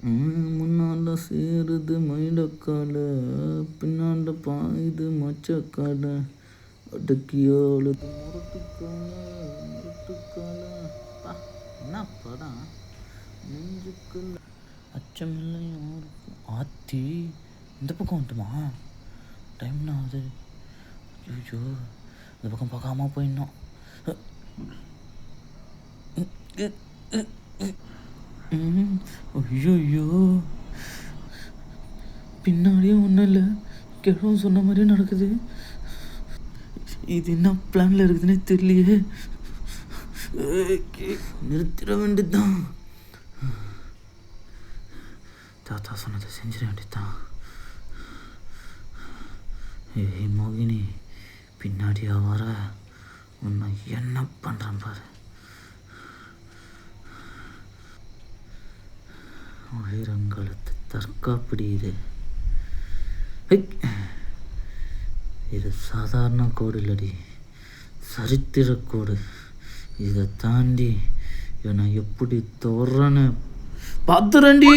முன்னாண்ட சேருது மயிலக்கால, பின்னாண்ட பாயுது மச்சக்கால, அடக்கியாளுது முரட்டுக்கால முரட்டுக்கால. பா, என்ன படம்! நெஞ்சுக்குள்ள அச்சமில்லை யாருக்கும். ஆத்தி, இந்த பக்கம் வந்துட்டுமா? டைம்னா ஆகுது. ஐயோ, இந்த பக்கம் பார்க்காம போயிடணும். ஐயோ, பின்னாடியும் ஒன்றும் இல்லை, கிழவும் சொன்ன மாதிரியே நடக்குது. இது என்ன பிளானில் இருக்குதுன்னே தெரியலையே. நிறுத்திட வேண்டியதுதான். தாத்தா சொன்னதை செஞ்சிட வேண்டியதுதான். ஏய் மோகினி, பின்னாடியா வர? உன்னை என்ன பண்ணுறேன் பாரு. உயிரங்களுக்கு தற்காப்பிடி இது. இது சாதாரண கோடு இல்லடி, சரித்திர கோடு. இதை தாண்டி இவனை எப்படி தோறன்னு பார்த்துறேன்டி.